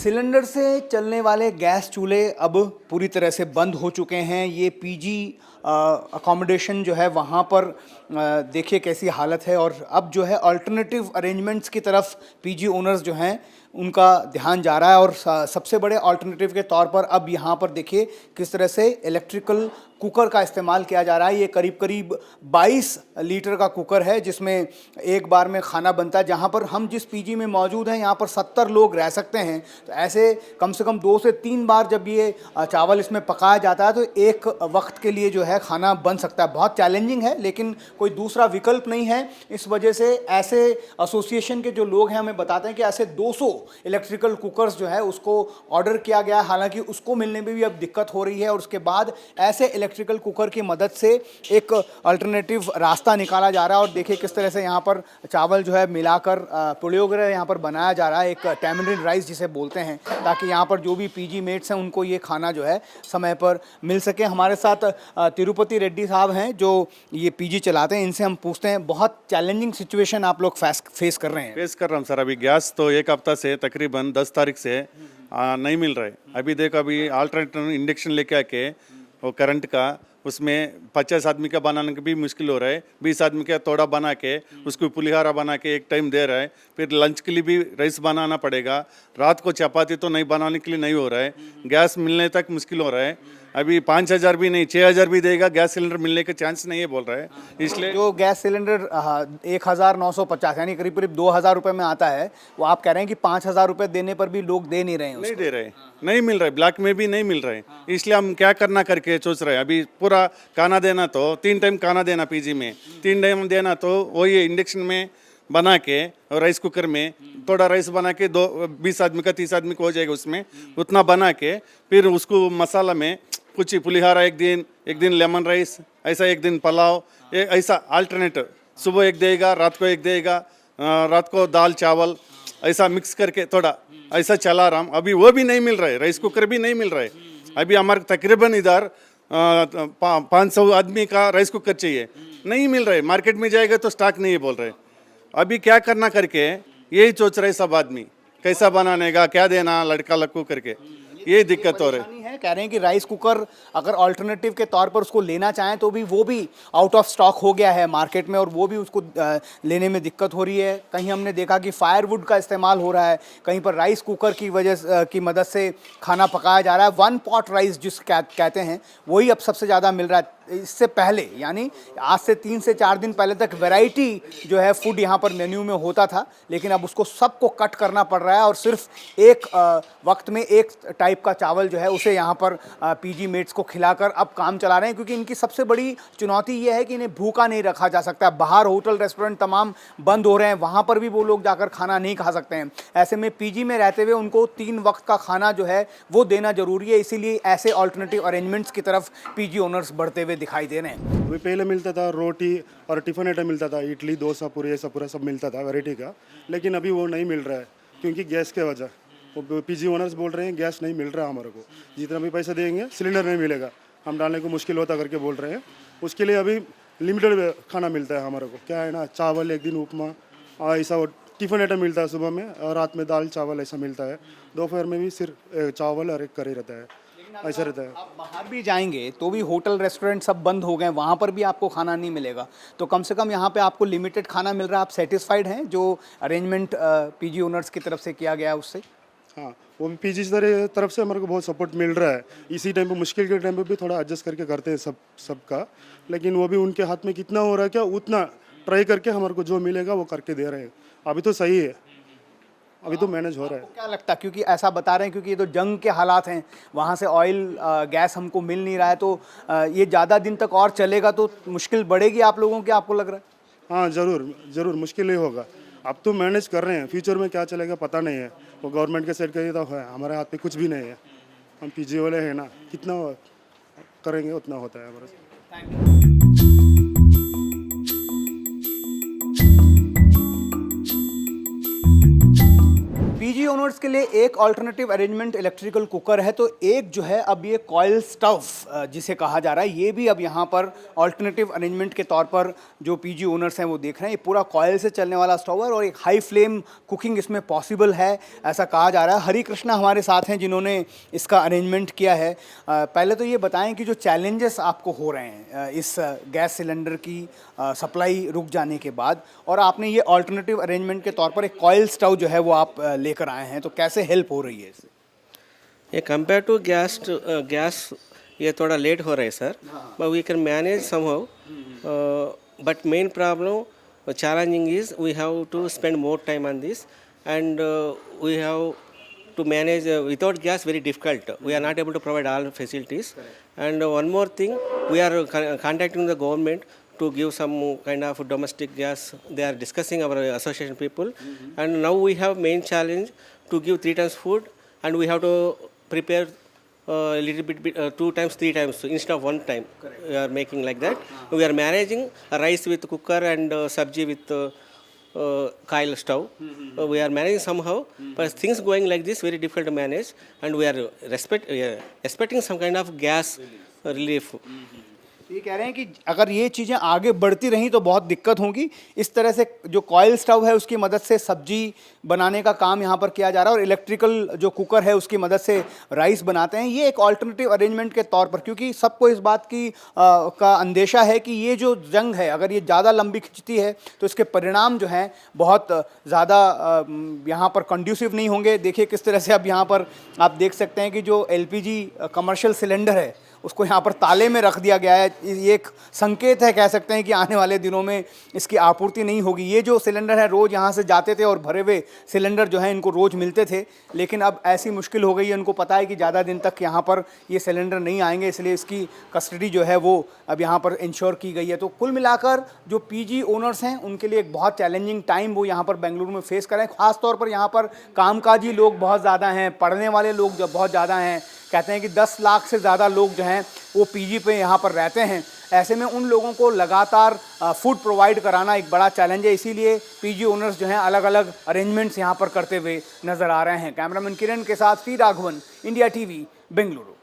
Cylinder से चलने वाले गैस चूल्हे अब पूरी तरह से बंद हो चुके हैं। ये पीजी अकोमोडेशन जो है वहाँ पर देखिए कैसी हालत है, और अब जो है अल्टरनेटिव अरेंजमेंट्स की तरफ पीजी ओनर्स जो हैं उनका ध्यान जा रहा है। और सबसे बड़े अल्टरनेटिव के तौर पर अब यहाँ पर देखिए किस तरह से इलेक्ट्रिकल कुकर का इस्तेमाल किया जा रहा है। ये करीब करीब 22 लीटर का कुकर है जिसमें एक बार में खाना बनता है। जहाँ पर हम जिस पीजी में मौजूद हैं यहाँ पर 70 लोग रह सकते हैं, तो ऐसे कम से कम 2 से 3 बार जब ये चावल इसमें पकाया जाता है तो एक वक्त के लिए जो है खाना बन सकता है। बहुत चैलेंजिंग है लेकिन कोई दूसरा विकल्प नहीं है। इस वजह से ऐसे एसोसिएशन के जो लोग हैं हमें बताते हैं कि ऐसे 200 इलेक्ट्रिकल कुकर्स जो है उसको ऑर्डर किया गया है। हालांकि उसको मिलने में भी अब दिक्कत हो रही है, और उसके बाद ऐसे इलेक्ट्रिकल कुकर की मदद से एक अल्टरनेटिव रास्ता निकाला जा रहा है। और देखिए किस तरह से यहाँ पर चावल जो है मिलाकर पुलियोगरे यहाँ पर बनाया जा रहा है, एक टैमरिन राइस जिसे बोलते हैं, ताकि यहाँ पर जो भी पीजी मेट्स हैं उनको ये खाना जो है समय पर मिल सके। हमारे साथ तिरुपति रेड्डी साहब हैं जो ये पीजी चलाते हैं। इनसे हम पूछते हैं, बहुत चैलेंजिंग सिचुएशन आप लोग फेस कर रहे हैं। फेस कर रहा हूँ सर। अभी गैस तो एक हफ्ता से तकरीबन 10 तारीख से नहीं मिल रहा है। अभी देखो, अभी अल्टरनेटिव इंडक्शन लेके आके वो करंट का उसमें 50 आदमी का बनाने का भी मुश्किल हो रहा है। 20 आदमी का तोड़ा बना के उसको पुलिहारा बना के एक टाइम दे रहा है। फिर लंच के लिए भी राइस बनाना पड़ेगा। रात को चपाती तो नहीं बनाने के लिए नहीं हो रहा है। गैस मिलने तक मुश्किल हो रहा है। अभी 5,000 भी नहीं 6,000 भी देगा गैस सिलेंडर मिलने के चांस नहीं है बोल रहा है। इसलिए जो गैस सिलेंडर 1,950 यानी करीब करीब 2,000 रुपये में आता है, वो आप कह रहे हैं कि 5,000 रुपये देने पर भी लोग दे नहीं रहे हैं। नहीं दे रहे, नहीं मिल रहा है, ब्लैक में भी नहीं मिल रहा है। इसलिए हम क्या करना करके सोच रहे हैं। अभी पूरा खाना देना तो 3 टाइम खाना देना पीजी में, 3 टाइम देना तो वही इंडक्शन में बना के और राइस कुकर में थोड़ा राइस बना के 20 आदमी का 30 आदमी को हो जाएगा। उसमें उतना बना के फिर उसको मसाला में कुछ पुलिहारा एक दिन लेमन राइस, ऐसा एक दिन पुलाव, ऐसा अल्टरनेटिव सुबह एक देगा, रात को एक देगा, रात को दाल चावल ऐसा मिक्स करके थोड़ा ऐसा चला रहा हूं। अभी वो भी नहीं मिल रहा है, राइस कुकर भी नहीं मिल रहा है। अभी हमारे तकरीबन इधर 500 आदमी का राइस कुकर चाहिए, नहीं मिल रहा है। मार्केट में जाएगा तो स्टॉक नहीं है बोल रहे। अभी क्या करना करके यही सोच रहे सब आदमी, कैसा बनाने का, क्या देना लड़का लक्कू करके, ये दिक्कत हो रही है। कह रहे हैं कि राइस कुकर अगर अल्टरनेटिव के तौर पर उसको लेना चाहें तो भी वो भी आउट ऑफ स्टॉक हो गया है मार्केट में, और वो भी उसको लेने में दिक्कत हो रही है। कहीं हमने देखा कि फायरवुड का इस्तेमाल हो रहा है, कहीं पर राइस कुकर की वजह की मदद से खाना पकाया जा रहा है। 1 पॉट राइस जिस कहते हैं वही अब सबसे ज़्यादा मिल रहा है। इससे पहले यानी आज से 3 से 4 दिन पहले तक वैरायटी जो है फूड यहाँ पर मेन्यू में होता था, लेकिन अब उसको सबको कट करना पड़ रहा है और सिर्फ एक वक्त में एक टाइप का चावल जो है उसे यहाँ पर पीजी मेट्स को खिलाकर अब काम चला रहे हैं। क्योंकि इनकी सबसे बड़ी चुनौती ये है कि इन्हें भूखा नहीं रखा जा सकता। बाहर होटल रेस्टोरेंट तमाम बंद हो रहे हैं, वहाँ पर भी वो लोग जाकर खाना नहीं खा सकते हैं। ऐसे में पीजी में रहते हुए उनको 3 वक्त का खाना जो है वो देना जरूरी है। इसीलिए ऐसे ऑल्टरनेटिव अरेंजमेंट्स की तरफ पीजी ओनर्स बढ़ते हुए दिखाई दे रहे हैं। अभी पहले मिलता था रोटी और टिफ़िन आइटम मिलता था, इडली डोसा पूरी ऐसा पूरा सब मिलता था वैरायटी का, लेकिन अभी वो नहीं मिल रहा है क्योंकि गैस के वजह। वो पीजी ओनर्स बोल रहे हैं गैस नहीं मिल रहा हमारे को, जितना भी पैसा देंगे सिलेंडर नहीं मिलेगा, हम डालने को मुश्किल होता करके बोल रहे हैं। उसके लिए अभी लिमिटेड खाना मिलता है हमारे को, क्या है ना, चावल एक दिन उपमा और ऐसा वो टिफ़िन आइटम मिलता है सुबह में, और रात में दाल चावल ऐसा मिलता है। दोपहर में भी सिर्फ चावल और एक करी रहता है, ऐसा रहता है। आप बाहर भी जाएंगे तो भी होटल रेस्टोरेंट सब बंद हो गए, वहाँ पर भी आपको खाना नहीं मिलेगा। तो कम से कम यहाँ पे आपको लिमिटेड खाना मिल रहा है। आप सेटिस्फाइड हैं जो अरेंजमेंट पीजी ओनर्स की तरफ से किया गया है उससे? हाँ, वो भी पीजी तरफ से हमारे को बहुत सपोर्ट मिल रहा है। इसी टाइम पे मुश्किल के टाइम पे भी थोड़ा एडजस्ट करके करते हैं सबका, लेकिन वो भी उनके हाथ में कितना हो रहा है क्या उतना ट्राई करके हमारे को जो मिलेगा वो करके दे रहे हैं। अभी तो सही है, अभी तो मैनेज हो रहा है। क्या लगता है, क्योंकि ऐसा बता रहे हैं क्योंकि ये तो जंग के हालात हैं, वहाँ से ऑयल गैस हमको मिल नहीं रहा है, तो ये ज़्यादा दिन तक और चलेगा तो मुश्किल बढ़ेगी आप लोगों की, आपको लग रहा है? हाँ, ज़रूर मुश्किल ही होगा। अब तो मैनेज कर रहे हैं, फ्यूचर में क्या चलेगा पता नहीं है। वो गवर्नमेंट के साइड का ये तो है, हमारे हाथ पे कुछ भी नहीं है। हम पीजी वाले हैं ना, कितना करेंगे उतना होता है हमारा। Thank you. पीजी ओनर्स के लिए एक अल्टरनेटिव अरेंजमेंट इलेक्ट्रिकल कुकर है, तो एक जो है अब ये कॉयल स्टव जिसे कहा जा रहा है, ये भी अब यहाँ पर अल्टरनेटिव अरेंजमेंट के तौर पर जो पीजी ओनर्स हैं वो देख रहे हैं। ये पूरा कॉयल से चलने वाला स्टव है और एक हाई फ्लेम कुकिंग इसमें पॉसिबल है, ऐसा कहा जा रहा है। हरी कृष्णा हमारे साथ हैं जिन्होंने इसका अरेंजमेंट किया है। पहले तो ये बताएं कि जो चैलेंजेस आपको हो रहे हैं इस गैस सिलेंडर की सप्लाई रुक जाने के बाद, और आपने ये अल्टरनेटिव अरेंजमेंट के तौर पर एक कॉयल स्टव जो है वो आप लेकर आए हैं, तो कैसे हेल्प हो रही है इससे? ये कंपेयर टू गैस ये थोड़ा लेट हो रहा है sir, but we can manage somehow, but main problem challenging is we have to spend more time on this, and we have to manage without gas very difficult. We are not able to provide all facilities. And one more thing, we are contacting the government to give some kind of domestic gas. They are discussing, our association people, and now we have main challenge to give 3 times food, and we have to prepare a little bit 2 times 3 times instead of 1 time. We are making like that. We are managing rice with cooker and sabji with coil stove. We are managing somehow, but things going like this very difficult to manage, and we are expecting some kind of gas relief. ये कह रहे हैं कि अगर ये चीज़ें आगे बढ़ती रहीं तो बहुत दिक्कत होगी। इस तरह से जो कॉयल स्टव है उसकी मदद से सब्जी बनाने का काम यहाँ पर किया जा रहा है, और इलेक्ट्रिकल जो कुकर है उसकी मदद से राइस बनाते हैं। ये एक अल्टरनेटिव अरेंजमेंट के तौर पर, क्योंकि सबको इस बात की का अंदेशा है कि ये जो जंग है अगर ये ज़्यादा लंबी खिंचती है तो इसके परिणाम जो हैं बहुत ज़्यादा यहाँ पर कंड्यूसिव नहीं होंगे। देखिए किस तरह से अब यहाँ पर आप देख सकते हैं कि जो एलपीजी कमर्शियल सिलेंडर है उसको यहाँ पर ताले में रख दिया गया है। ये एक संकेत है, कह सकते हैं कि आने वाले दिनों में इसकी आपूर्ति नहीं होगी। ये जो सिलेंडर है रोज़ यहाँ से जाते थे और भरे हुए सिलेंडर जो हैं इनको रोज़ मिलते थे, लेकिन अब ऐसी मुश्किल हो गई है, उनको पता है कि ज़्यादा दिन तक यहाँ पर ये सिलेंडर नहीं आएंगे, इसलिए इसकी कस्टडी जो है वो अब यहाँ पर इंश्योर की गई है। तो कुल मिलाकर जो पीजी ओनर्स हैं उनके लिए एक बहुत चैलेंजिंग टाइम वो यहाँ पर बेंगलुरु में फेस करें। ख़ासतौर पर यहाँ पर कामकाजी लोग बहुत ज़्यादा हैं, पढ़ने वाले लोग जो बहुत ज़्यादा हैं। कहते हैं कि 10 लाख से ज़्यादा लोग जो हैं वो पीजी पे यहाँ पर रहते हैं। ऐसे में उन लोगों को लगातार फूड प्रोवाइड कराना एक बड़ा चैलेंज है, इसीलिए पीजी ओनर्स जो हैं अलग अलग अरेंजमेंट्स यहाँ पर करते हुए नज़र आ रहे हैं। कैमरामैन किरण के साथ P Raghavan, India TV, Bengaluru.